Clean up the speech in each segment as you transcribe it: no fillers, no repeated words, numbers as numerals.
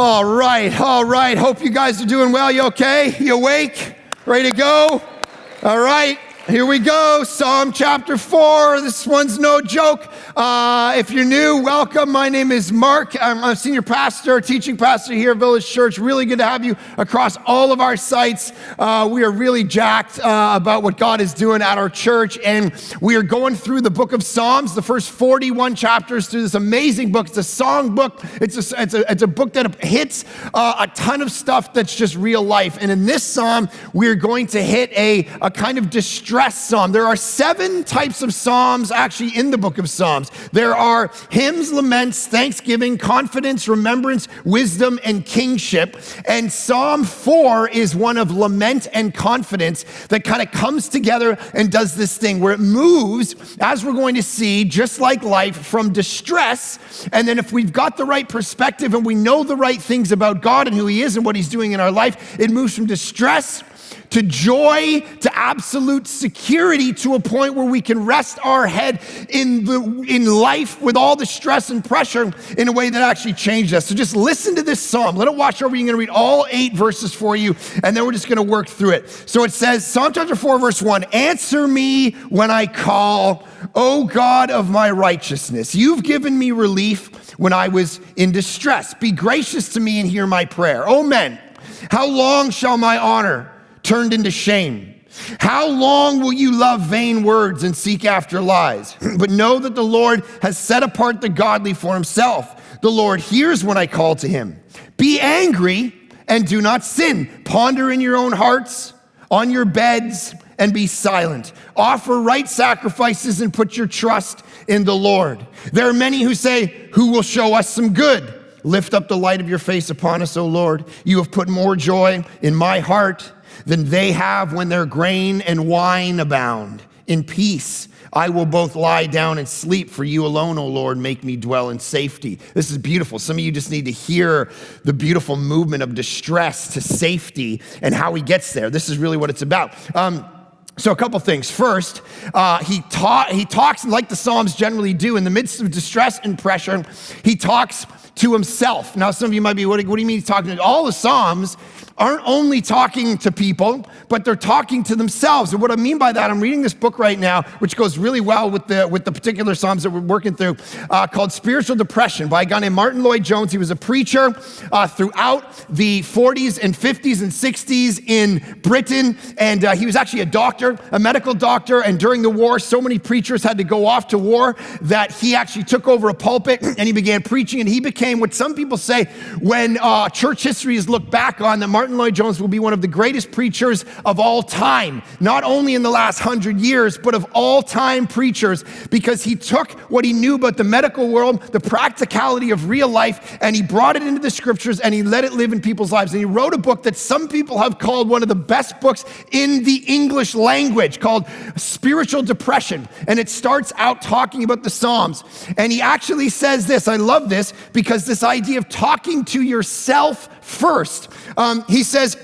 All right. Hope you guys are doing well. You okay? You awake? Ready to go? All right. Here we go. Psalm chapter 4. This one's no joke. If you're new, welcome. My name is Mark. I'm a senior pastor, teaching pastor here at Village Church. Really good to have you across all of our sites. We are really jacked about what God is doing at our church. And we are going through the book of Psalms, the first 41 chapters through this amazing book. It's a song book. It's a book that hits a ton of stuff that's just real life. And in this psalm, we're going to hit a kind of distress psalm. There are 7 types of psalms actually in the book of Psalms. There are hymns, laments, thanksgiving, confidence, remembrance, wisdom, and kingship. And Psalm 4 is one of lament and confidence that kind of comes together and does this thing where it moves, as we're going to see, just like life, from distress. And then if we've got the right perspective and we know the right things about God and who He is and what He's doing in our life, it moves from distress to joy, to absolute security, to a point where we can rest our head in life with all the stress and pressure in a way that actually changed us. So just listen to this psalm. Let it wash over you. I'm going to read all 8 verses for you, and then we're just going to work through it. So it says, Psalm chapter 4, verse 1, "Answer me when I call, O God of my righteousness. You've given me relief when I was in distress. Be gracious to me and hear my prayer. O men, how long shall my honor turned into shame? How long will you love vain words and seek after lies? But know that the Lord has set apart the godly for Himself. The Lord hears when I call to Him. Be angry and do not sin. Ponder in your own hearts, on your beds, and be silent. Offer right sacrifices and put your trust in the Lord. There are many who say, who will show us some good? Lift up the light of your face upon us, O Lord. You have put more joy in my heart than they have when their grain and wine abound. In peace, I will both lie down and sleep, for you alone, O Lord, make me dwell in safety." This is beautiful. Some of you just need to hear the beautiful movement of distress to safety and how he gets there. This is really what it's about. So a couple things. First, he talks like the Psalms generally do in the midst of distress and pressure. He talks to himself. Now, some of you might be, what do you mean he's talking to? All the Psalms aren't only talking to people, but they're talking to themselves. And what I mean by that, I'm reading this book right now, which goes really well with the particular Psalms that we're working through, called Spiritual Depression by a guy named Martin Lloyd-Jones. He was a preacher throughout the 40s and 50s and 60s in Britain. And he was actually a doctor, a medical doctor. And during the war, so many preachers had to go off to war that he actually took over a pulpit and he began preaching. And he became what some people say, when church history is looked back on, that Martin Lloyd-Jones will be one of the greatest preachers of all time, not only in the last 100 years, but of all time preachers, because he took what he knew about the medical world, the practicality of real life, and he brought it into the scriptures and he let it live in people's lives. And he wrote a book that some people have called one of the best books in the English language, called Spiritual Depression. And it starts out talking about the Psalms. And he actually says this, I love this, because this idea of talking to yourself first. He says,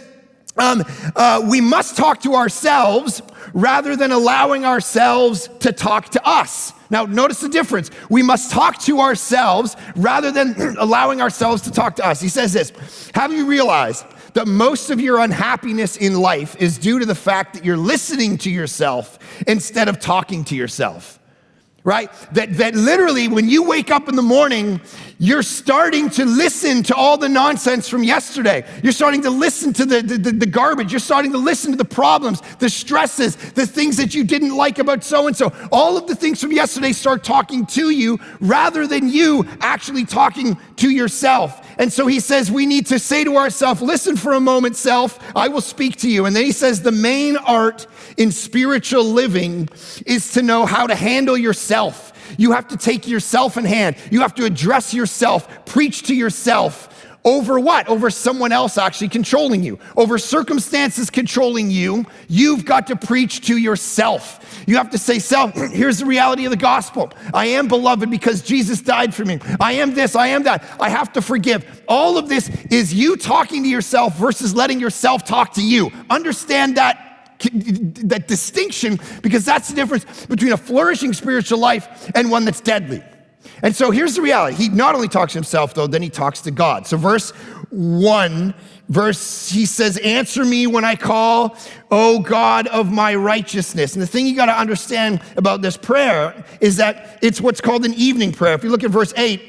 we must talk to ourselves rather than allowing ourselves to talk to us. Now, notice the difference. We must talk to ourselves rather than allowing ourselves to talk to us. He says this, have you realized that most of your unhappiness in life is due to the fact that you're listening to yourself instead of talking to yourself? Right? That literally when you wake up in the morning, you're starting to listen to all the nonsense from yesterday. You're starting to listen to the garbage. You're starting to listen to the problems, the stresses, the things that you didn't like about so-and-so. All of the things from yesterday start talking to you rather than you actually talking to yourself. And so he says we need to say to ourselves, listen for a moment, self, I will speak to you. And then he says the main art in spiritual living is to know how to handle yourself. You have to take yourself in hand. You have to address yourself, preach to yourself. Over what? Over someone else actually controlling you. Over circumstances controlling you. You've got to preach to yourself. You have to say, self, here's the reality of the gospel. I am beloved because Jesus died for me. I am this, I am that. I have to forgive. All of this is you talking to yourself versus letting yourself talk to you. Understand that distinction, because that's the difference between a flourishing spiritual life and one that's deadly. And so here's the reality. He not only talks to himself, though, then he talks to God. So verse 1, he says, answer me when I call, O God of my righteousness. And the thing you got to understand about this prayer is that it's what's called an evening prayer. If you look at verse 8,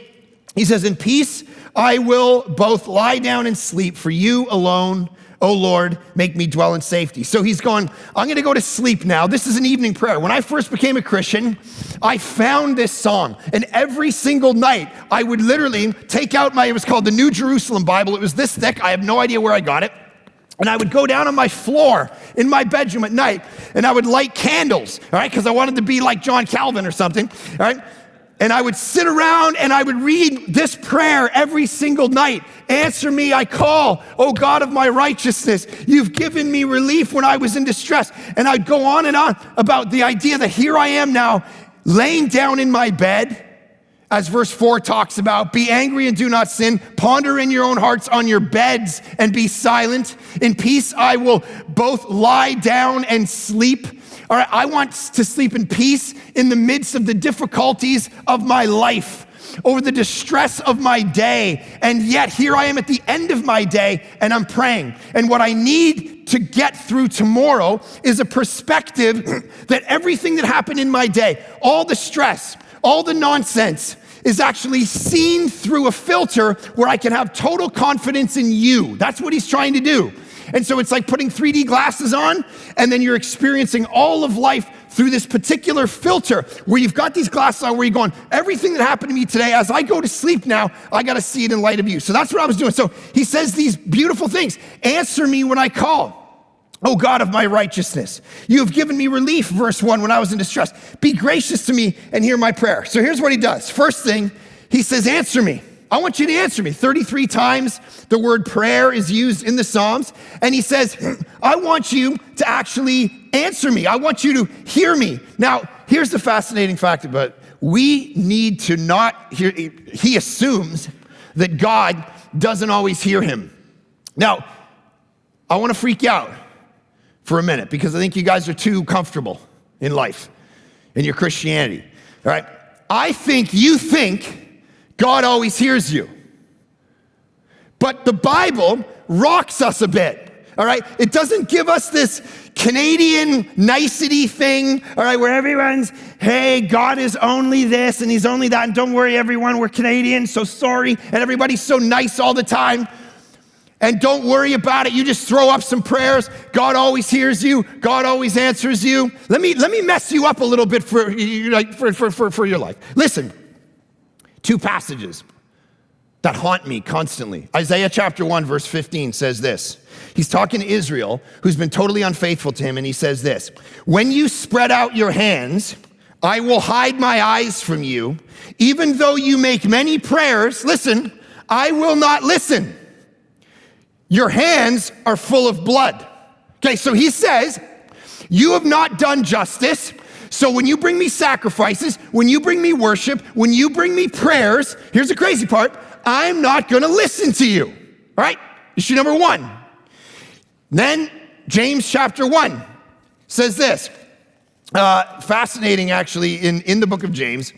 he says, in peace I will both lie down and sleep, for you alone, O Lord, make me dwell in safety. So he's going, I'm going to go to sleep now. This is an evening prayer. When I first became a Christian, I found this song. And every single night, I would literally take out it was called the New Jerusalem Bible. It was this thick. I have no idea where I got it. And I would go down on my floor in my bedroom at night, and I would light candles, all right, because I wanted to be like John Calvin or something, all right? And I would sit around and I would read this prayer every single night. Answer me, I call, O God of my righteousness. You've given me relief when I was in distress. And I'd go on and on about the idea that here I am now laying down in my bed, as verse 4 talks about, be angry and do not sin. Ponder in your own hearts on your beds and be silent. In peace I will both lie down and sleep. All right, I want to sleep in peace in the midst of the difficulties of my life, over the distress of my day. And yet here I am at the end of my day and I'm praying. And what I need to get through tomorrow is a perspective that everything that happened in my day, all the stress, all the nonsense, is actually seen through a filter where I can have total confidence in you. That's what he's trying to do. And so it's like putting 3D glasses on, and then you're experiencing all of life through this particular filter where you've got these glasses on where you're going, everything that happened to me today, as I go to sleep now, I got to see it in light of you. So that's what I was doing. So he says these beautiful things. Answer me when I call, O God of my righteousness. You have given me relief, verse 1, when I was in distress. Be gracious to me and hear my prayer. So here's what he does. First thing, he says, answer me. I want you to answer me. 33 times the word prayer is used in the Psalms. And he says, I want you to actually answer me. I want you to hear me. Now, here's the fascinating fact about it. We need to not hear. He assumes that God doesn't always hear him. Now, I want to freak you out for a minute because I think you guys are too comfortable in life, in your Christianity. All right? I think you think God always hears you. But the Bible rocks us a bit, all right? It doesn't give us this Canadian nicety thing, all right, where everyone's, hey, God is only this and he's only that, and don't worry, everyone, we're Canadian, so sorry, and everybody's so nice all the time. And don't worry about it. You just throw up some prayers. God always hears you. God always answers you. Let me mess you up a little bit for your life. Listen. 2 passages that haunt me constantly. Isaiah chapter 1, verse 15 says this. He's talking to Israel, who's been totally unfaithful to him, and he says this. When you spread out your hands, I will hide my eyes from you. Even though you make many prayers, listen, I will not listen. Your hands are full of blood. Okay, so he says, you have not done justice. So when you bring me sacrifices, when you bring me worship, when you bring me prayers, here's the crazy part, I'm not going to listen to you. All right? Issue number 1. Then James chapter 1 says this. Fascinating, actually, in the book of James.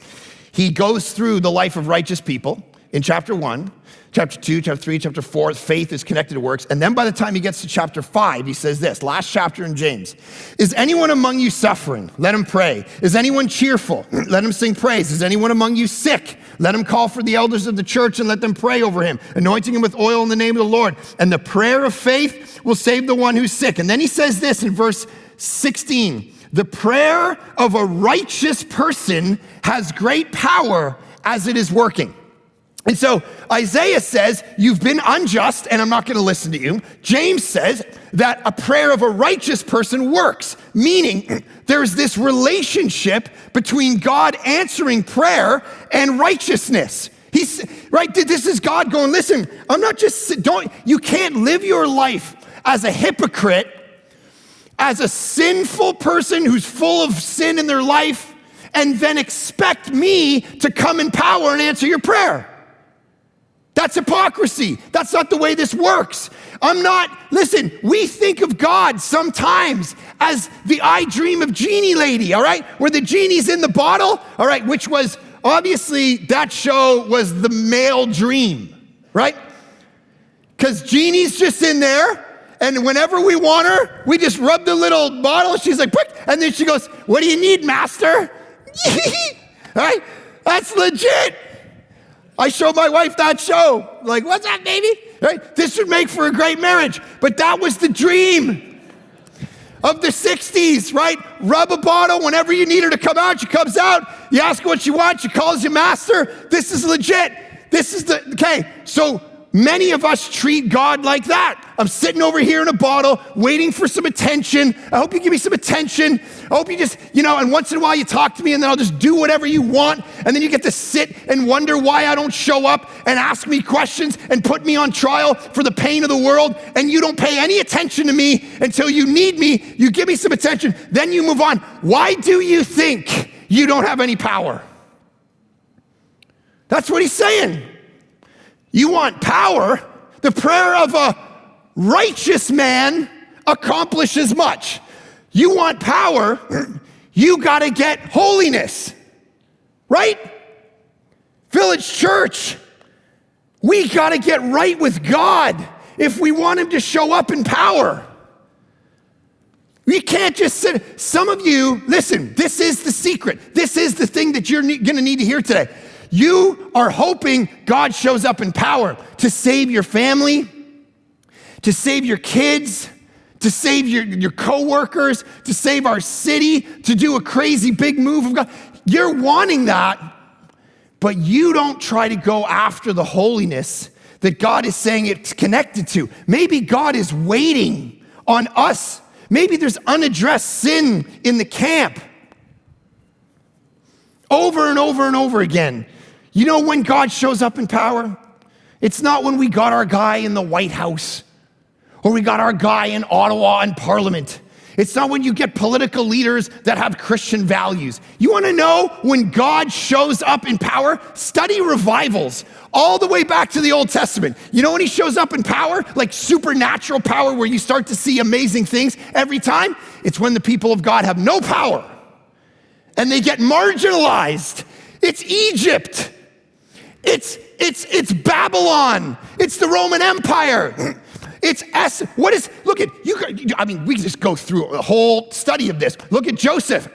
He goes through the life of righteous people in chapter 1. Chapter 2, chapter 3, chapter 4, faith is connected to works. And then by the time he gets to chapter 5, he says this, last chapter in James. Is anyone among you suffering? Let him pray. Is anyone cheerful? Let him sing praise. Is anyone among you sick? Let him call for the elders of the church and let them pray over him, anointing him with oil in the name of the Lord. And the prayer of faith will save the one who's sick. And then he says this in verse 16. The prayer of a righteous person has great power as it is working. And so Isaiah says, you've been unjust and I'm not going to listen to you. James says that a prayer of a righteous person works, meaning there's this relationship between God answering prayer and righteousness. He's right. This is God going, listen, I'm not just, you can't live your life as a hypocrite, as a sinful person who's full of sin in their life, and then expect me to come in power and answer your prayer. That's hypocrisy. That's not the way this works. Listen, we think of God sometimes as the I Dream of Genie lady, all right? Where the genie's in the bottle, all right, which was obviously that show was the male dream, right? Because Jeannie's just in there, and whenever we want her, we just rub the little bottle, and she's like, "Prick," and then she goes, "What do you need, master?" Right? That's legit. I showed my wife that show. Like, "What's up, baby?" Right? This would make for a great marriage. But that was the dream of the 60s, right? Rub a bottle whenever you need her to come out. She comes out. You ask her what she wants. She calls you master. This is legit. Okay. So many of us treat God like that. I'm sitting over here in a bottle, waiting for some attention. I hope you give me some attention. I hope you just, and once in a while you talk to me, and then I'll just do whatever you want. And then you get to sit and wonder why I don't show up and ask me questions and put me on trial for the pain of the world. And you don't pay any attention to me until you need me. You give me some attention, then you move on. Why do you think you don't have any power? That's what he's saying. You want power? The prayer of a righteous man accomplishes much. You want power? You got to get holiness, right? Village Church, we got to get right with God if we want him to show up in power. We can't just sit. Some of you, listen, this is the secret. This is the thing that you're going to need to hear today. You are hoping God shows up in power to save your family, to save your kids, to save your coworkers, to save our city, to do a crazy big move of God. You're wanting that, but you don't try to go after the holiness that God is saying it's connected to. Maybe God is waiting on us. Maybe there's unaddressed sin in the camp. Over and over and over again. You know when God shows up in power? It's not when we got our guy in the White House or we got our guy in Ottawa in Parliament. It's not when you get political leaders that have Christian values. You want to know when God shows up in power? Study revivals all the way back to the Old Testament. You know when he shows up in power? Like supernatural power where you start to see amazing things every time? It's when the people of God have no power and they get marginalized. It's Egypt. It's Babylon. It's the Roman Empire. Look at, we can just go through a whole study of this. Look at Joseph.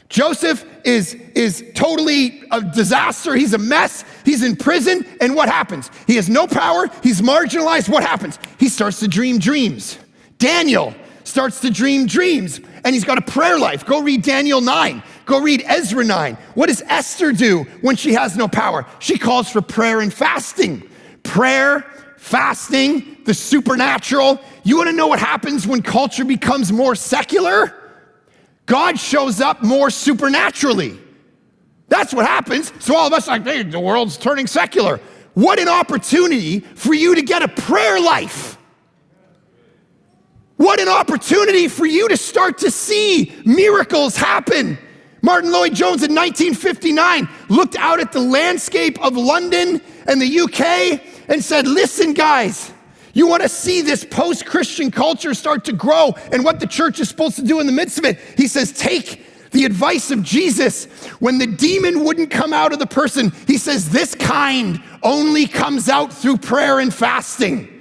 Joseph is totally a disaster. He's a mess. He's in prison. And what happens? He has no power. He's marginalized. What happens? He starts to dream dreams. Daniel starts to dream dreams. And he's got a prayer life. Go read Daniel 9. Go read Ezra 9. What does Esther do when she has no power? She calls for prayer and fasting. Prayer, fasting, the supernatural. You want to know what happens when culture becomes more secular? God shows up more supernaturally. That's what happens. So all of us are like, hey, the world's turning secular. What an opportunity for you to get a prayer life. What an opportunity for you to start to see miracles happen. Martin Lloyd-Jones in 1959 looked out at the landscape of London and the UK and said, listen, guys, you want to see this post-Christian culture start to grow and what the church is supposed to do in the midst of it. He says, take the advice of Jesus. When the demon wouldn't come out of the person, he says, this kind only comes out through prayer and fasting.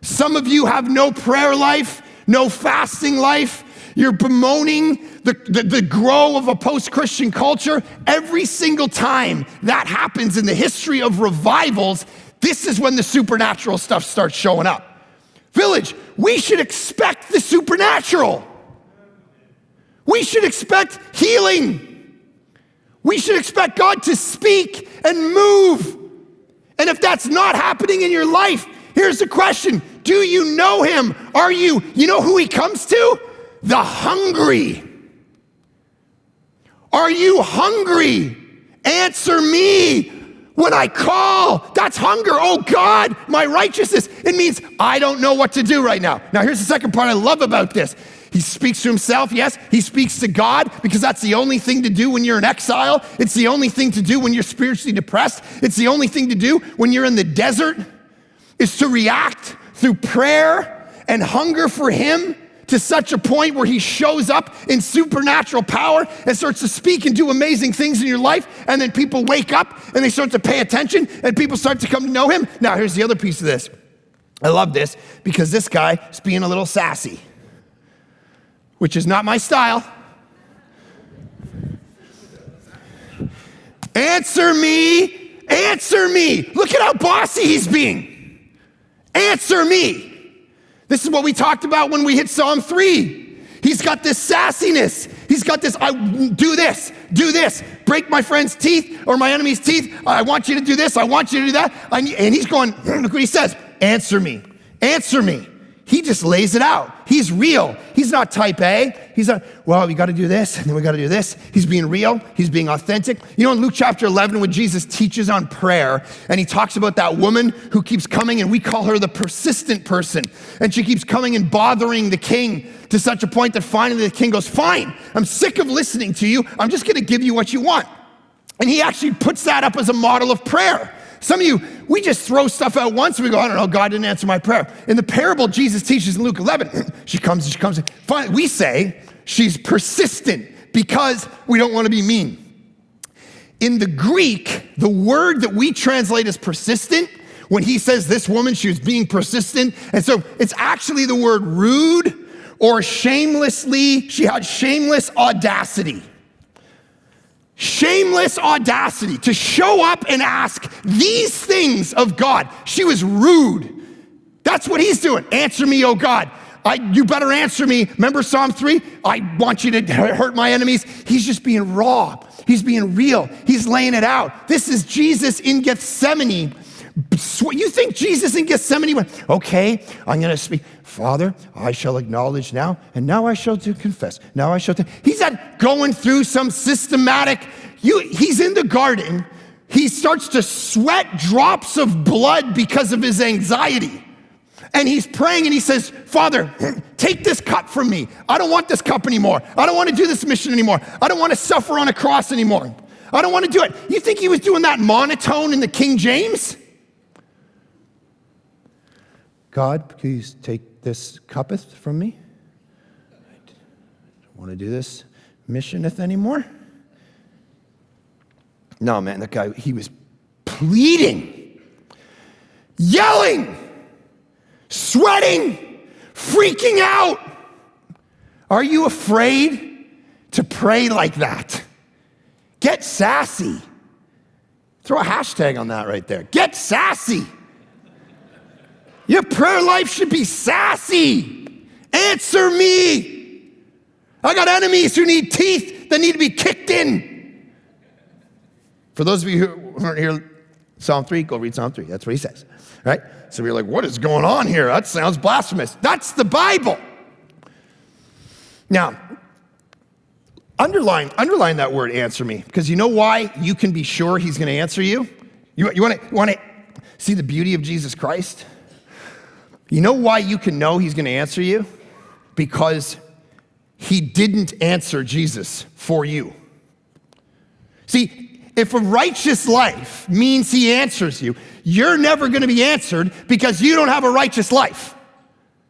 Some of you have no prayer life, no fasting life. You're bemoaning the grow of a post-Christian culture. Every single time that happens in the history of revivals, this is when the supernatural stuff starts showing up. Village, we should expect the supernatural. We should expect healing. We should expect God to speak and move. And if that's not happening in your life, here's the question. Do you know him? You know who he comes to? The hungry. Are you hungry? Answer me when I call. That's hunger. Oh God, my righteousness. It means I don't know what to do right now. Now here's the second part I love about this. He speaks to himself, yes. He speaks to God because that's the only thing to do when you're in exile. It's the only thing to do when you're spiritually depressed. It's the only thing to do when you're in the desert is to react through prayer and hunger for him to such a point where he shows up in supernatural power and starts to speak and do amazing things in your life, and then people wake up and they start to pay attention and people start to come to know him. Now, here's the other piece of this. I love this because this guy is being a little sassy, which is not my style. Answer me, answer me. Look at how bossy he's being. Answer me. This is what we talked about when we hit Psalm 3. He's got this sassiness. He's got this, do this, break my friend's teeth or my enemy's teeth. I want you to do this, I want you to do that. And he's going, look what he says, answer me, answer me. He just lays it out. He's real. He's not type A. He's not, well, we got to do this, and then we got to do this. He's being real. He's being authentic. You know, in Luke chapter 11, when Jesus teaches on prayer, and he talks about that woman who keeps coming, and we call her the persistent person, and she keeps coming and bothering the king to such a point that finally the king goes, fine, I'm sick of listening to you. I'm just going to give you what you want. And he actually puts that up as a model of prayer. Some of you, we just throw stuff out once and we go, I don't know, God didn't answer my prayer. In the parable Jesus teaches in Luke 11, she comes. Finally, we say she's persistent because we don't want to be mean. In the Greek, the word that we translate as persistent, when he says this woman, she was being persistent, and so it's actually the word rude or shamelessly, she had shameless audacity. Shameless audacity to show up and ask these things of God. She was rude. That's what he's doing. Answer me, oh God. You better answer me. Remember Psalm 3? I want you to hurt my enemies. He's just being raw. He's being real. He's laying it out. This is Jesus in Gethsemane. You think Jesus in Gethsemane went, okay, I'm going to speak. Father, I shall acknowledge now, and now I shall confess. Now I shall. He's not going through some systematic. He's in the garden. He starts to sweat drops of blood because of his anxiety. And he's praying and he says, Father, take this cup from me. I don't want this cup anymore. I don't want to do this mission anymore. I don't want to suffer on a cross anymore. I don't want to do it. You think he was doing that monotone in the King James? God, please take this cuppeth from me. I don't want to do this missioneth anymore. No, man, that guy, he was pleading, yelling, sweating, freaking out. Are you afraid to pray like that? Get sassy. Throw a hashtag on that right there. Get sassy. Your prayer life should be sassy. Answer me. I got enemies who need teeth that need to be kicked in. For those of you who aren't here, Psalm 3, go read Psalm 3. That's what he says, right? So we're like, what is going on here? That sounds blasphemous. That's the Bible. Now, underline that word, answer me, because you know why you can be sure he's going to answer you? You want to see the beauty of Jesus Christ? You know why you can know he's going to answer you? Because he didn't answer Jesus for you. See, if a righteous life means he answers you, you're never going to be answered because you don't have a righteous life.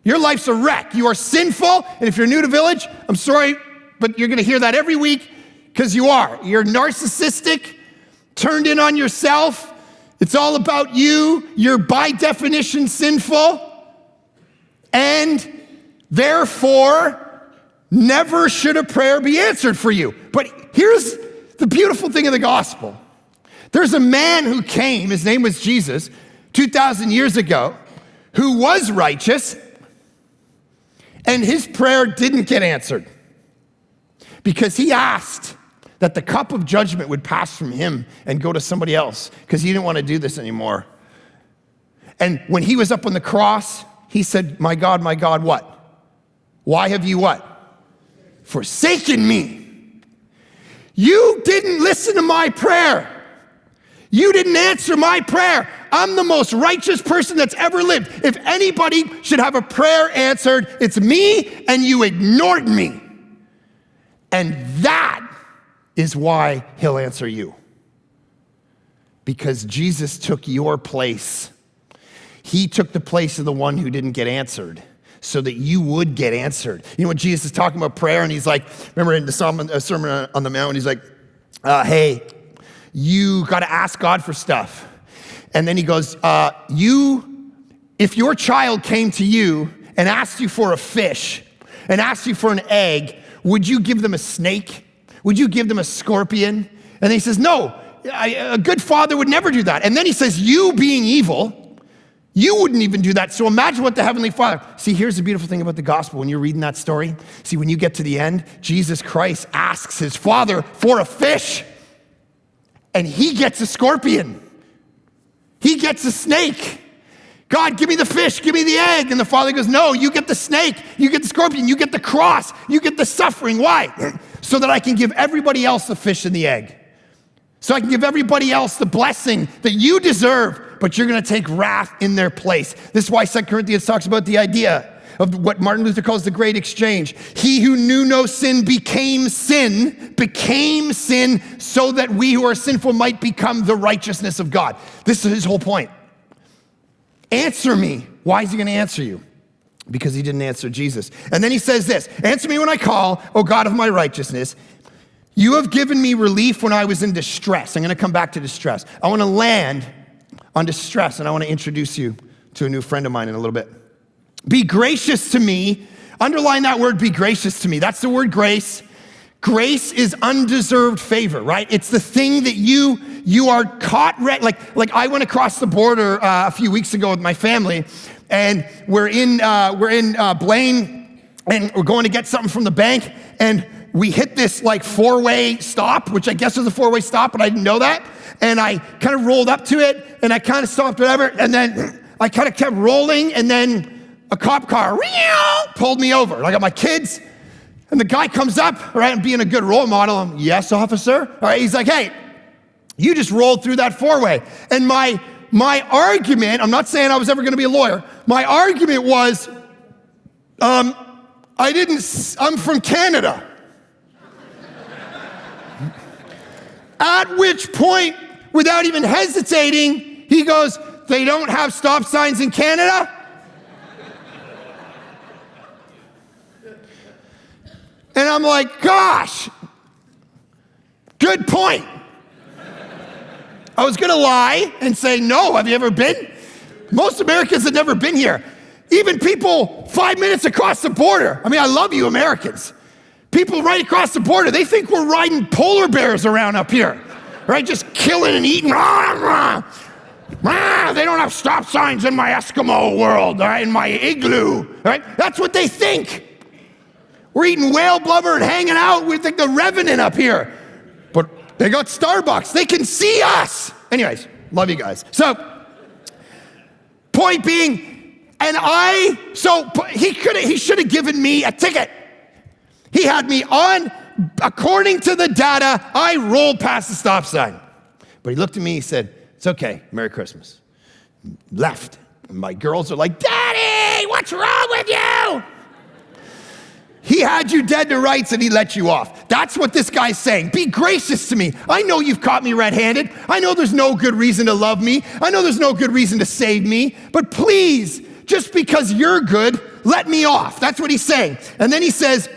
Your life's a wreck. You are sinful, and if you're new to Village, I'm sorry, but you're going to hear that every week because you are. You're narcissistic, turned in on yourself. It's all about you. You're by definition sinful. And therefore, never should a prayer be answered for you. But here's the beautiful thing of the gospel. There's a man who came, his name was Jesus, 2,000 years ago, who was righteous, and his prayer didn't get answered because he asked that the cup of judgment would pass from him and go to somebody else because he didn't want to do this anymore. And when he was up on the cross, he said, my God, what? Why have you what? Forsaken me. You didn't listen to my prayer. You didn't answer my prayer. I'm the most righteous person that's ever lived. If anybody should have a prayer answered, it's me, and you ignored me. And that is why he'll answer you. Because Jesus took your place. He took the place of the one who didn't get answered so that you would get answered. You know, when Jesus is talking about prayer and he's like, remember in the Sermon on the Mount, he's like, hey, you got to ask God for stuff. And then he goes, if your child came to you and asked you for a fish and asked you for an egg, would you give them a snake? Would you give them a scorpion? And then he says, no, a good father would never do that. And then he says, you being evil, you wouldn't even do that. So imagine what the Heavenly Father. See, here's the beautiful thing about the gospel. When you're reading that story, see, when you get to the end, Jesus Christ asks his Father for a fish, and he gets a scorpion. He gets a snake. God, give me the fish, give me the egg. And the Father goes, no, you get the snake, you get the scorpion, you get the cross, you get the suffering. Why? So that I can give everybody else the fish and the egg. So I can give everybody else the blessing that you deserve, but you're going to take wrath in their place. This is why 2 Corinthians talks about the idea of what Martin Luther calls the great exchange. He who knew no sin became sin so that we who are sinful might become the righteousness of God. This is his whole point. Answer me. Why is he going to answer you? Because he didn't answer Jesus. And then he says this, answer me when I call, O God of my righteousness. You have given me relief when I was in distress. I'm going to come back to distress. I want to land on distress, and I want to introduce you to a new friend of mine in a little bit. Be gracious to me. Underline that word, be gracious to me. That's the word grace. Grace is undeserved favor, right? It's the thing that you are caught like I went across the border a few weeks ago with my family, and we're in Blaine, and we're going to get something from the bank, and we hit this like four-way stop, which I guess was a four-way stop, but I didn't know that. And I kind of rolled up to it, and I kind of stopped, whatever, and then I kind of kept rolling, and then a cop car pulled me over. I got my kids, and the guy comes up, right, I'm being a good role model. I'm, yes, officer. All right, he's like, hey, you just rolled through that four-way. And my argument, I'm not saying I was ever going to be a lawyer, my argument was, I'm from Canada. At which point, without even hesitating, he goes, they don't have stop signs in Canada? And I'm like, gosh, good point. I was gonna lie and say, no, have you ever been? Most Americans have never been here. Even people 5 minutes across the border. I mean, I love you Americans. People right across the border, they think we're riding polar bears around up here, right? Just killing and eating. They don't have stop signs in my Eskimo world, right? In my igloo, right? That's what they think. We're eating whale blubber and hanging out with like the Revenant up here. But they got Starbucks. They can see us. Anyways, love you guys. So, point being, he should have given me a ticket. He had me on, according to the data, I rolled past the stop sign. But he looked at me, he said, it's okay, Merry Christmas. Left. And my girls are like, Daddy, what's wrong with you? He had you dead to rights and he let you off. That's what this guy's saying. Be gracious to me. I know you've caught me red-handed. I know there's no good reason to love me. I know there's no good reason to save me. But please, just because you're good, let me off. That's what he's saying. And then he says,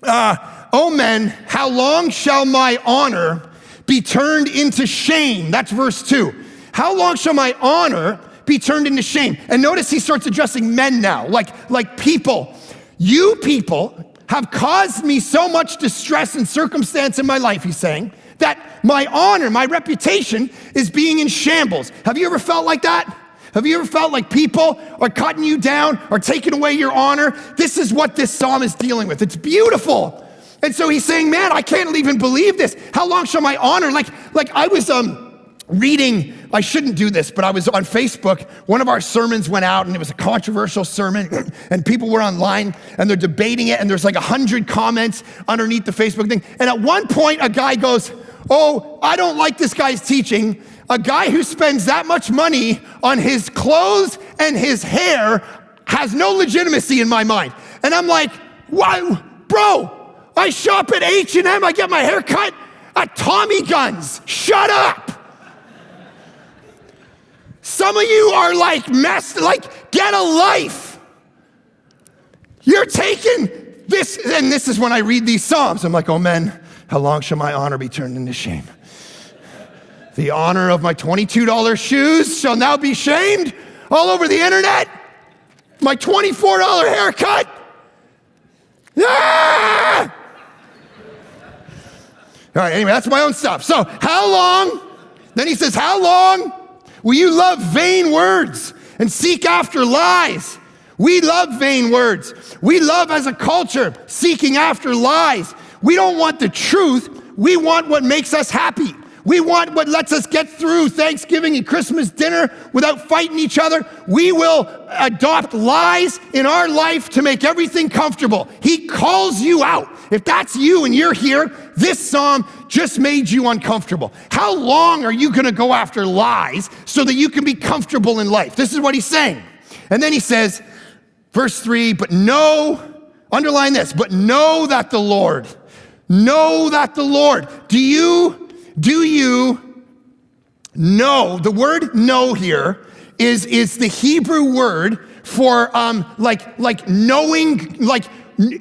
oh men, how long shall my honor be turned into shame? That's verse 2. How long shall my honor be turned into shame? And notice he starts addressing men now, like people. You people have caused me so much distress and circumstance in my life, he's saying, that my honor, my reputation is being in shambles. Have you ever felt like that? Have you ever felt like people are cutting you down or taking away your honor? This is what this psalm is dealing with. It's beautiful. And so he's saying, man, I can't even believe this. How long shall my honor? Like I was reading, I shouldn't do this, but I was on Facebook. One of our sermons went out and it was a controversial sermon and people were online and they're debating it and there's like 100 comments underneath the Facebook thing. And at one point a guy goes, oh, I don't like this guy's teaching. A guy who spends that much money on his clothes and his hair has no legitimacy in my mind. And I'm like, wow, bro, I shop at H&M, I get my hair cut at Tommy Guns. Shut up. Some of you are like messed, like get a life. You're taking this, and this is when I read these Psalms. I'm like, oh man, how long shall my honor be turned into shame? The honor of my $22 shoes shall now be shamed all over the internet. My $24 haircut. Ah! All right, anyway, that's my own stuff. So how long, then he says, how long will you love vain words and seek after lies? We love vain words. We love as a culture seeking after lies. We don't want the truth. We want what makes us happy. We want what lets us get through Thanksgiving and Christmas dinner without fighting each other. We will adopt lies in our life to make everything comfortable. He calls you out. If that's you and you're here, this psalm just made you uncomfortable. How long are you going to go after lies so that you can be comfortable in life? This is what he's saying. And then he says, verse 3, but know, underline this, but know that the Lord, do you know, the word know here is the Hebrew word for like knowing, like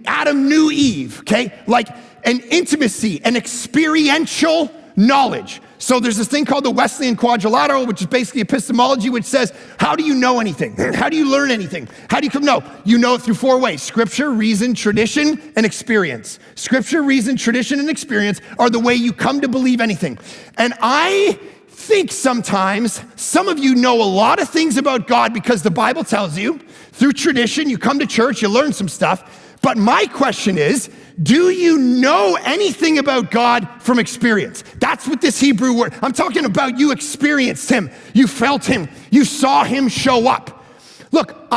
Adam knew Eve, okay? Like an intimacy, an experiential knowledge. So there's this thing called the Wesleyan Quadrilateral, which is basically epistemology, which says, how do you know anything? How do you learn anything? How do you come know? You know it through 4 ways: Scripture, reason, tradition, and experience. Scripture, reason, tradition, and experience are the way you come to believe anything. And I think sometimes some of you know a lot of things about God because the Bible tells you. Through tradition, you come to church, you learn some stuff. But my question is, do you know anything about God from experience? That's what this Hebrew word, I'm talking about. You experienced him, you felt him, you saw him show up. Look,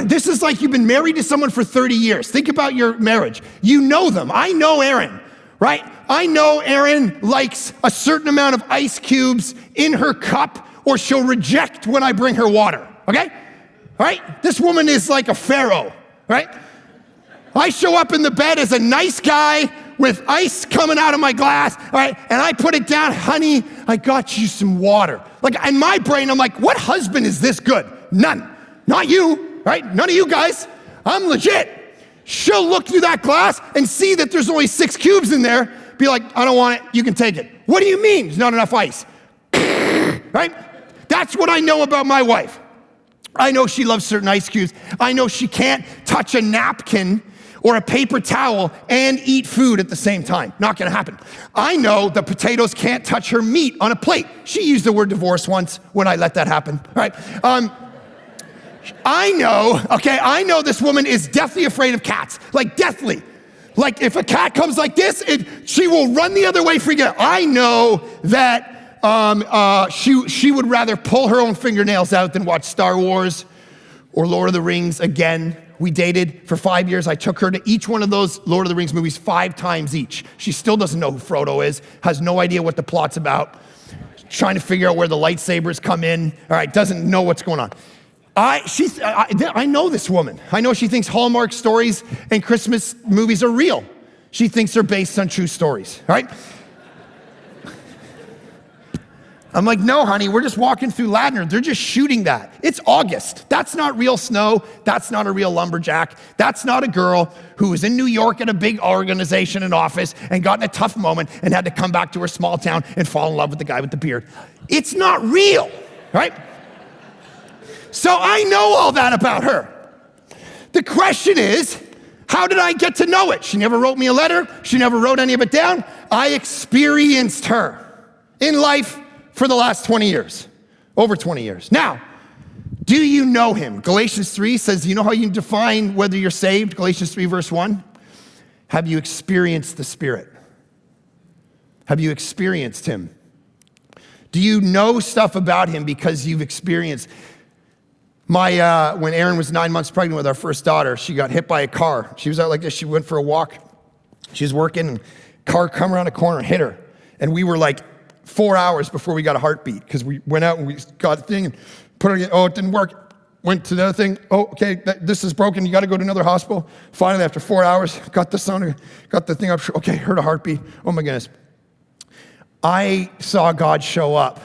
this is like you've been married to someone for 30 years. Think about your marriage. You know them. I know Erin, right? I know Erin likes a certain amount of ice cubes in her cup, or she'll reject when I bring her water, okay? All right? This woman is like a pharaoh, right? I show up in the bed as a nice guy with ice coming out of my glass, all right, and I put it down. Honey, I got you some water. Like, in my brain, I'm like, what husband is this good? None. Not you, right? None of you guys. I'm legit. She'll look through that glass and see that there's only 6 cubes in there, be like, I don't want it, you can take it. What do you mean there's not enough ice? Right? That's what I know about my wife. I know she loves certain ice cubes. I know she can't touch a napkin or a paper towel and eat food at the same time. Not gonna happen. I know the potatoes can't touch her meat on a plate. She used the word divorce once when I let that happen, all right? I know this woman is deathly afraid of cats, like deathly. Like if a cat comes like this, she will run the other way freaking out. I know that she would rather pull her own fingernails out than watch Star Wars or Lord of the Rings again. We dated for 5 years. I took her to each one of those Lord of the Rings movies 5 times each. She still doesn't know who Frodo is, has no idea what the plot's about, trying to figure out where the lightsabers come in, all right, doesn't know what's going on. I know this woman. I know she thinks Hallmark stories and Christmas movies are real. She thinks they're based on true stories, right? I'm like, no, honey, we're just walking through Ladner. They're just shooting that. It's August. That's not real snow. That's not a real lumberjack. That's not a girl who was in New York at a big organization and office and got in a tough moment and had to come back to her small town and fall in love with the guy with the beard. It's not real, right? So I know all that about her. The question is, how did I get to know it? She never wrote me a letter. She never wrote any of it down. I experienced her in life for the last 20 years, over 20 years. Now, do you know him? Galatians 3 says, you know how you define whether you're saved? Galatians 3 verse 1. Have you experienced the Spirit? Have you experienced him? Do you know stuff about him because you've experienced? When Erin was 9 months pregnant with our first daughter, she got hit by a car. She was out like this. She went for a walk. She was working, and car come around a corner and hit her. And we were like 4 hours before we got a heartbeat because we went out and we got the thing and put it in. Oh, it didn't work. Went to the other thing. Oh, okay, this is broken. You got to go to another hospital. Finally, after 4 hours, got the sound, got the thing up. Okay, heard a heartbeat. Oh my goodness. I saw God show up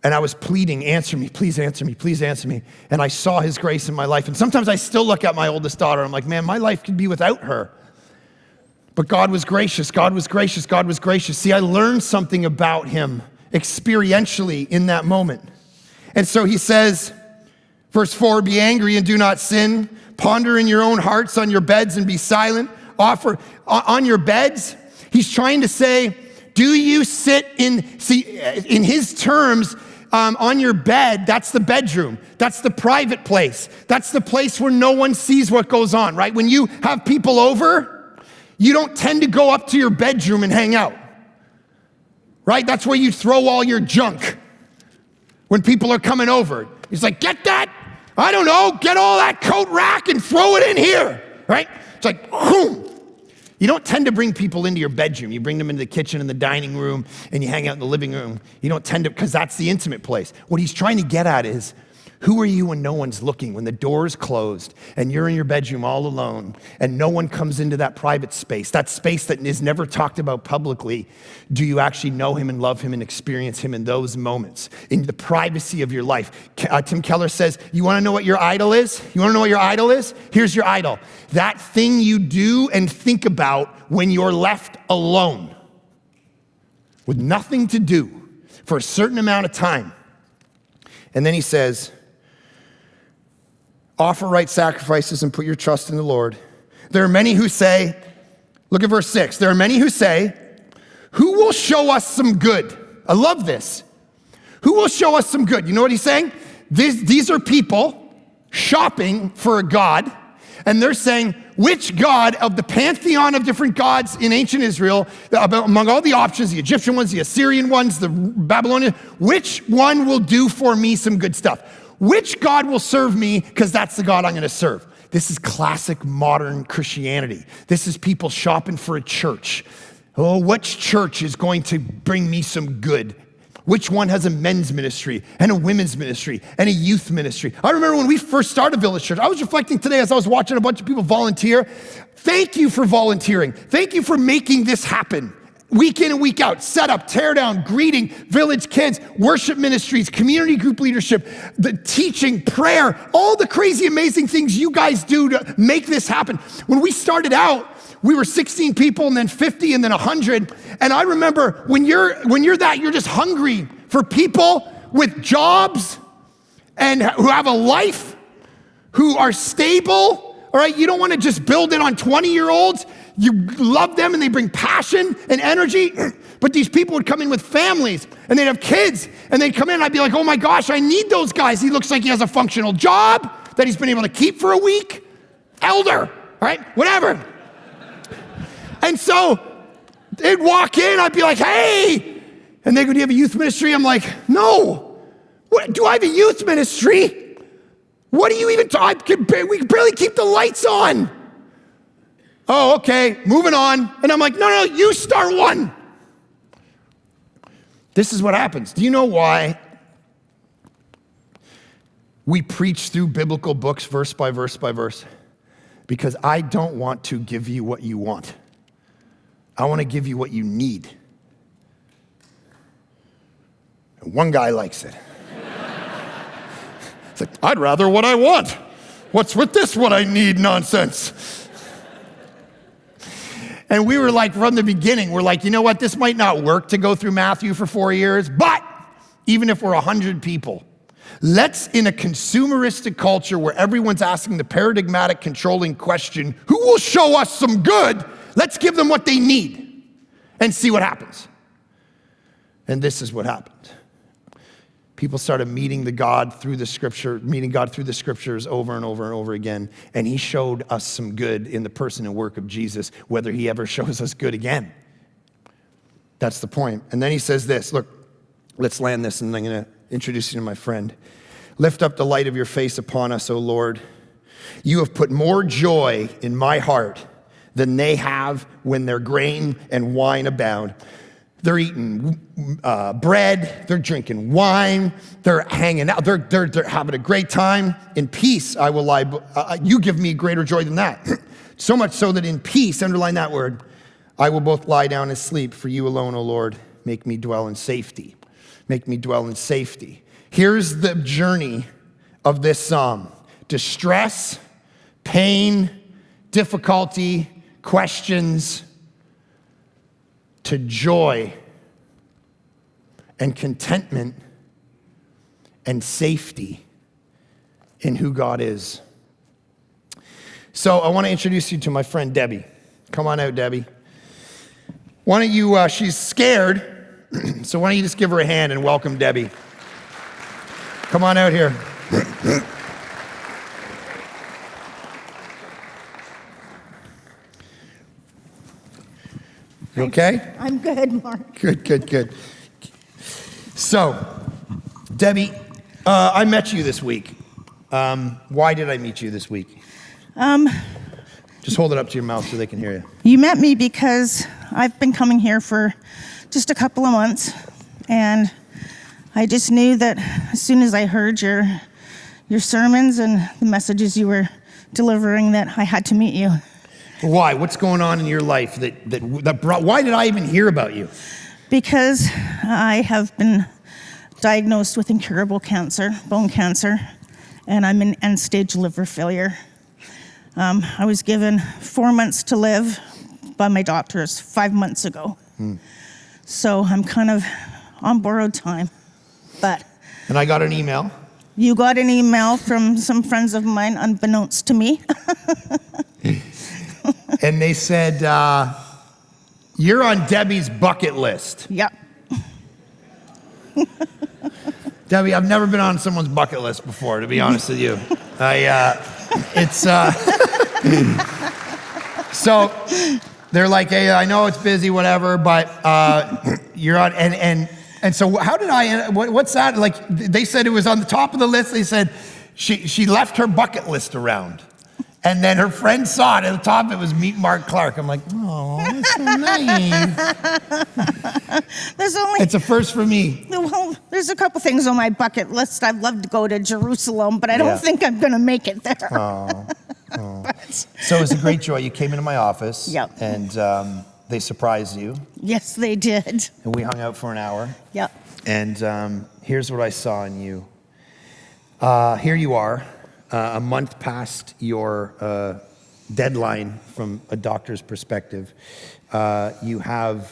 And I was pleading, answer me, please answer me, please answer me. And I saw his grace in my life. And sometimes I still look at my oldest daughter, I'm like, man, my life could be without her. But God was gracious, God was gracious, God was gracious. See, I learned something about him experientially in that moment. And so he says, verse 4, be angry and do not sin. Ponder in your own hearts on your beds and be silent. Offer on your beds. He's trying to say, do you sit in his terms, on your bed, that's the bedroom. That's the private place. That's the place where no one sees what goes on, right? When you have people over, you don't tend to go up to your bedroom and hang out, right? That's where you throw all your junk when people are coming over. He's like, get that, I don't know, get all that coat rack and throw it in here, right? It's like, boom. You don't tend to bring people into your bedroom. You bring them into the kitchen and the dining room, and you hang out in the living room. You don't tend to, because that's the intimate place. What he's trying to get at is, who are you when no one's looking, when the door's closed, and you're in your bedroom all alone, and no one comes into that private space, that space that is never talked about publicly? Do you actually know him and love him and experience him in those moments, in the privacy of your life? Tim Keller says, you want to know what your idol is? You want to know what your idol is? Here's your idol. That thing you do and think about when you're left alone, with nothing to do for a certain amount of time. And then he says, offer right sacrifices and put your trust in the Lord. There are many who say, look at verse 6. There are many who say, who will show us some good? I love this. Who will show us some good? You know what he's saying? These are people shopping for a God, and they're saying, which God of the pantheon of different gods in ancient Israel, among all the options, the Egyptian ones, the Assyrian ones, the Babylonian, which one will do for me some good stuff? Which God will serve me, because that's the God I'm going to serve? This is classic modern Christianity. This is people shopping for a church. Oh, which church is going to bring me some good? Which one has a men's ministry and a women's ministry and a youth ministry? I remember when we first started Village Church, I was reflecting today as I was watching a bunch of people volunteer. Thank you for volunteering. Thank you for making this happen. Week in and week out, set up, tear down, greeting, village kids, worship ministries, community group leadership, the teaching, prayer, all the crazy, amazing things you guys do to make this happen. When we started out, we were 16 people and then 50 and then 100. And I remember when you're that, you're just hungry for people with jobs and who have a life, who are stable, all right? You don't want to just build it on 20-year-olds. You love them and they bring passion and energy. But these people would come in with families and they'd have kids and they'd come in and I'd be like, oh my gosh, I need those guys. He looks like he has a functional job that he's been able to keep for a week. Elder, all right? Whatever. And so they'd walk in, I'd be like, hey. And they go, do you have a youth ministry? I'm like, no. What, do I have a youth ministry? What do you even talk? We can barely keep the lights on. Oh, okay, moving on. And I'm like, no, you start one. This is what happens. Do you know why we preach through biblical books verse by verse by verse? Because I don't want to give you what you want. I want to give you what you need. And one guy likes it. It's like, I'd rather what I want. What's with this what I need nonsense? And we were like, from the beginning, we're like, you know what? This might not work to go through Matthew for 4 years, but even if we're 100 people, let's, in a consumeristic culture where everyone's asking the paradigmatic controlling question, who will show us some good? Let's give them what they need and see what happens. And this is what happened. People started meeting God through the scriptures over and over and over again. And he showed us some good in the person and work of Jesus, whether he ever shows us good again. That's the point. And then he says this, look, let's land this and I'm going to introduce you to my friend. Lift up the light of your face upon us, O Lord. You have put more joy in my heart than they have when their grain and wine abound. They're eating bread, they're drinking wine, they're hanging out, they're having a great time. In peace, I will lie. You give me greater joy than that. So much so that in peace, underline that word, I will both lie down and sleep. For you alone, O Lord, make me dwell in safety. Make me dwell in safety. Here's the journey of this psalm. Distress, pain, difficulty, questions, to joy and contentment and safety in who God is. So I want to introduce you to my friend Debbie. Come on out, Debbie. Why don't you, she's scared, so why don't you just give her a hand and welcome Debbie. Come on out here. You okay? I'm good, Mark. Good. So, Debbie, I met you this week. Why did I meet you this week? Just hold it up to your mouth so they can hear you. You met me because I've been coming here for just a couple of months, and I just knew that as soon as I heard your sermons and the messages you were delivering, that I had to meet you. Why? What's going on in your life that brought? Why did I even hear about you? Because I have been diagnosed with incurable cancer, bone cancer, and I'm in end-stage liver failure. I was given 4 months to live by my doctors 5 months ago. So I'm kind of on borrowed time. And I got an email. You got an email from some friends of mine, unbeknownst to me. And they said, you're on Debbie's bucket list. Yep. Debbie, I've never been on someone's bucket list before, to be honest with you. So they're like, hey, I know it's busy, whatever, but you're on, and so how did what's that? Like, they said it was on the top of the list. They said she left her bucket list around. And then her friend saw it. At the top, it was Meet Mark Clark. I'm like, oh, that's so nice. It's a first for me. Well, there's a couple things on my bucket list. I'd love to go to Jerusalem, but I don't think I'm going to make it there. Oh. So it was a great joy. You came into my office. Yep. And they surprised you. Yes, they did. And we hung out for an hour. Yep. And here's what I saw in you. Here you are. A month past your deadline from a doctor's perspective. You have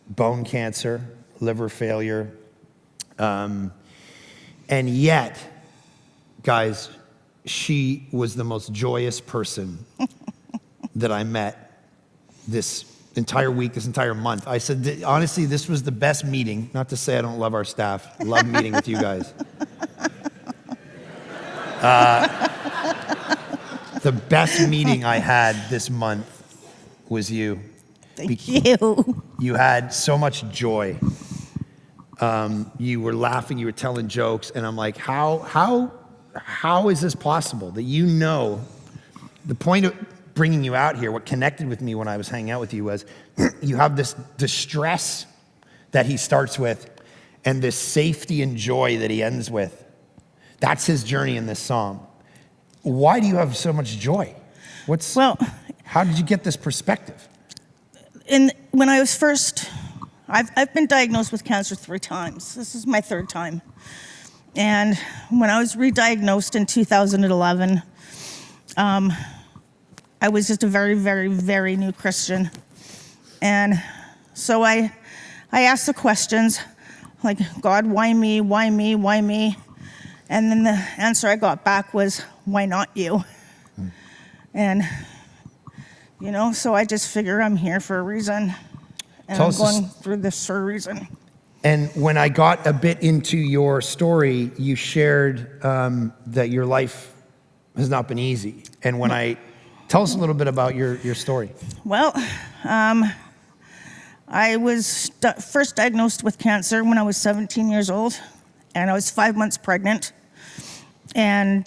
bone cancer, liver failure, and yet, guys, she was the most joyous person that I met this entire week, this entire month. I said, honestly, this was the best meeting. Not to say I don't love our staff. I love meeting with you guys. The best meeting I had this month was you. Thank you. You had so much joy. You were laughing, you were telling jokes, and I'm like, how is this possible? That you know, the point of bringing you out here, what connected with me when I was hanging out with you was, you have this distress that he starts with, and this safety and joy that he ends with. That's his journey in this psalm. Why do you have so much joy? How did you get this perspective? When I was first, I've been diagnosed with cancer 3 times. This is my 3rd time. And when I was re-diagnosed in 2011, I was just a very, very, very new Christian. And so I asked the questions like, God, why me? Why me? Why me? And then the answer I got back was, why not you? And, so I just figure I'm here for a reason. And I'm going through this for a reason. And when I got a bit into your story, you shared that your life has not been easy. And tell us a little bit about your story. Well, I was first diagnosed with cancer when I was 17 years old, and I was 5 months pregnant. And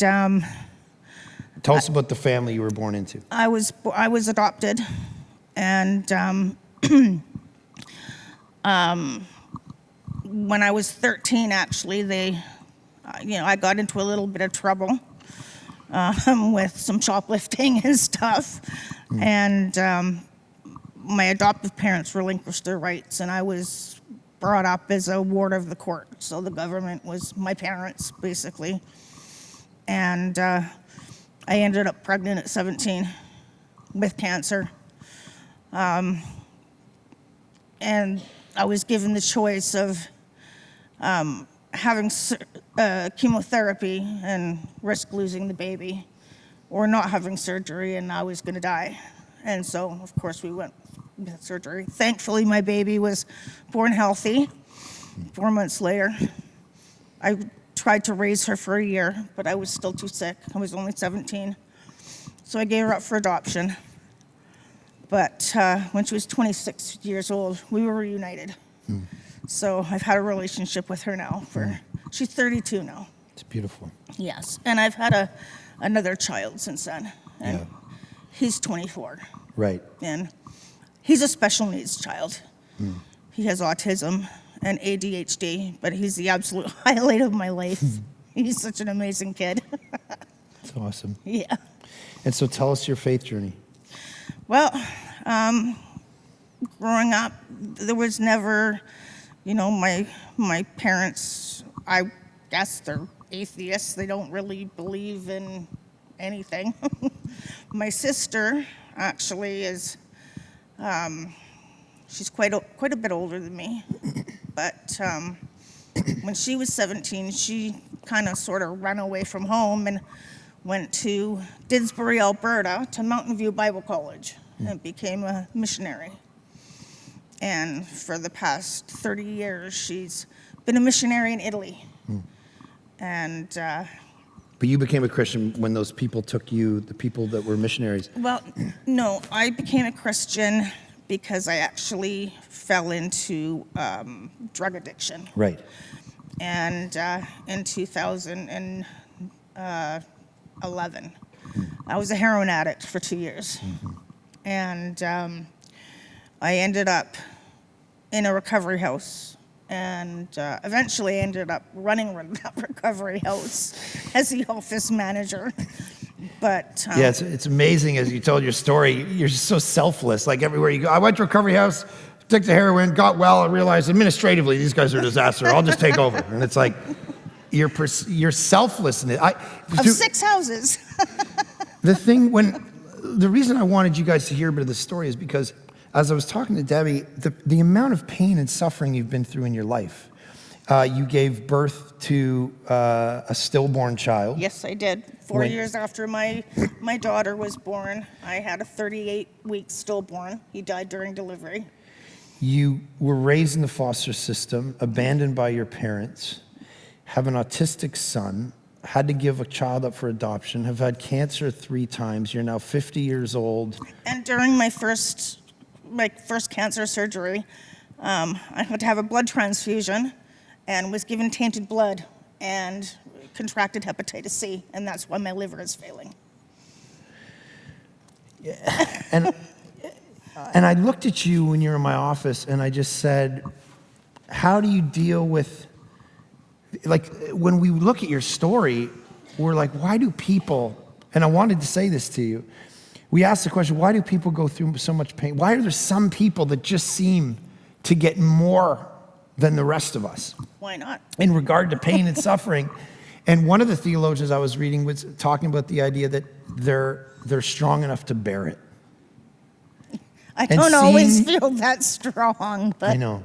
tell us about the family you were born into. I was adopted, and when I was 13, actually, I got into a little bit of trouble with some shoplifting and stuff, and my adoptive parents relinquished their rights, and I was brought up as a ward of the court. So the government was my parents, basically. And I ended up pregnant at 17 with cancer. And I was given the choice of having chemotherapy and risk losing the baby, or not having surgery, and I was going to die. And so, of course, we went with surgery. Thankfully, my baby was born healthy. 4 months later, I tried to raise her for a year, but I was still too sick. I was only 17. So I gave her up for adoption. But when she was 26 years old, we were reunited. So I've had a relationship with her now she's 32 now. It's beautiful. Yes, and I've had another child since then, and he's 24. Right. And he's a special needs child. He has autism and ADHD, but he's the absolute highlight of my life. He's such an amazing kid. That's awesome. Yeah. And so tell us your faith journey. Well, growing up, there was never, my parents, I guess they're atheists. They don't really believe in anything. My sister actually is, she's quite a bit older than me. But when she was 17, she kind of sort of ran away from home and went to Didsbury, Alberta, to Mountain View Bible College and became a missionary. And for the past 30 years, she's been a missionary in Italy. And but you became a Christian when those people took you, the people that were missionaries. well, no, I became a Christian because I actually fell into drug addiction. Right. And in 2011, I was a heroin addict for 2 years. And I ended up in a recovery house, and eventually ended up running that recovery house as the office manager. But yeah, it's amazing as you told your story. You're just so selfless. Like everywhere you go, I went to a recovery house, took the heroin, got well, and realized administratively these guys are a disaster. I'll just take over. And it's like your selflessness. of 6 houses. The reason I wanted you guys to hear a bit of the story is because as I was talking to Debbie, the amount of pain and suffering you've been through in your life. You gave birth to a stillborn child. Yes, I did. 4 years after my daughter was born, I had a 38-week stillborn. He died during delivery. You were raised in the foster system, abandoned by your parents, have an autistic son, had to give a child up for adoption, have had cancer 3 times. You're now 50 years old. And during my first cancer surgery, I had to have a blood transfusion and was given tainted blood and contracted hepatitis C, and that's why my liver is failing. Yeah. And I looked at you when you were in my office, and I just said, how do you deal with, like, when we look at your story, we're like, why do people, and I wanted to say this to you, we asked the question, why do people go through so much pain? Why are there some people that just seem to get more than the rest of us? Why not? In regard to pain and suffering. And one of the theologians I was reading was talking about the idea that they're strong enough to bear it. I don't always feel that strong, but I know.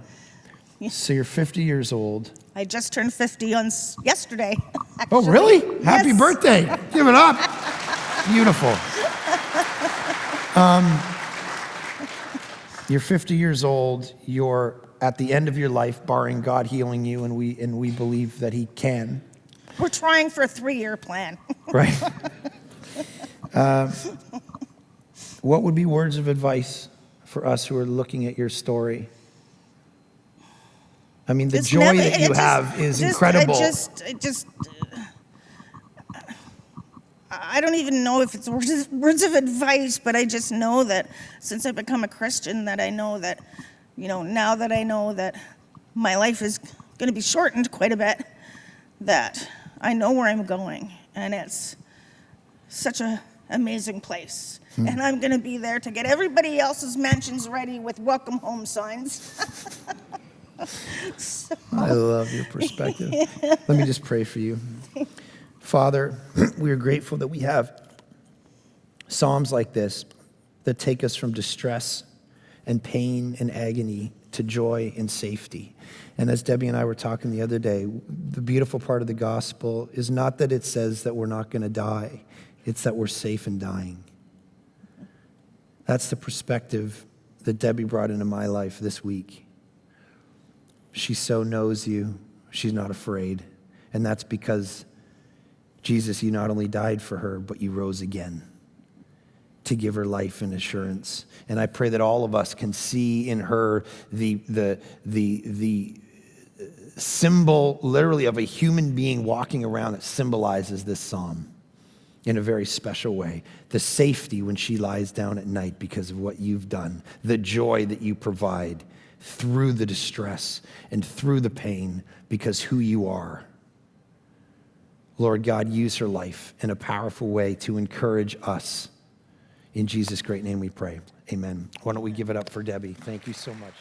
So you're 50 years old. I just turned 50 on yesterday. Actually. Oh, really? Yes. Happy birthday. Give it up. Beautiful. You're 50 years old. You're at the end of your life, barring God healing you, and we believe that He can. We're trying for a 3-year plan. Right. What would be words of advice for us who are looking at your story? I mean, the joy that you have is incredible. I don't even know if it's words of advice, but I just know that since I've become a Christian, that I know that, now that I know that my life is going to be shortened quite a bit, that I know where I'm going, and it's such an amazing place. And I'm going to be there to get everybody else's mansions ready with welcome home signs. I love your perspective. Let me just pray for you. Father, we are grateful that we have Psalms like this that take us from distress and pain and agony to joy and safety. And as Debbie and I were talking the other day, the beautiful part of the gospel is not that it says that we're not going to die, it's that we're safe in dying. That's the perspective that Debbie brought into my life this week. She so knows you, she's not afraid. And that's because, Jesus, you not only died for her, but you rose again to give her life and assurance. And I pray that all of us can see in her the symbol, literally, of a human being walking around that symbolizes this psalm in a very special way. The safety when she lies down at night because of what you've done. The joy that you provide through the distress and through the pain because who you are. Lord God, use her life in a powerful way to encourage us. In Jesus' great name we pray. Amen. Why don't we give it up for Debbie? Thank you so much.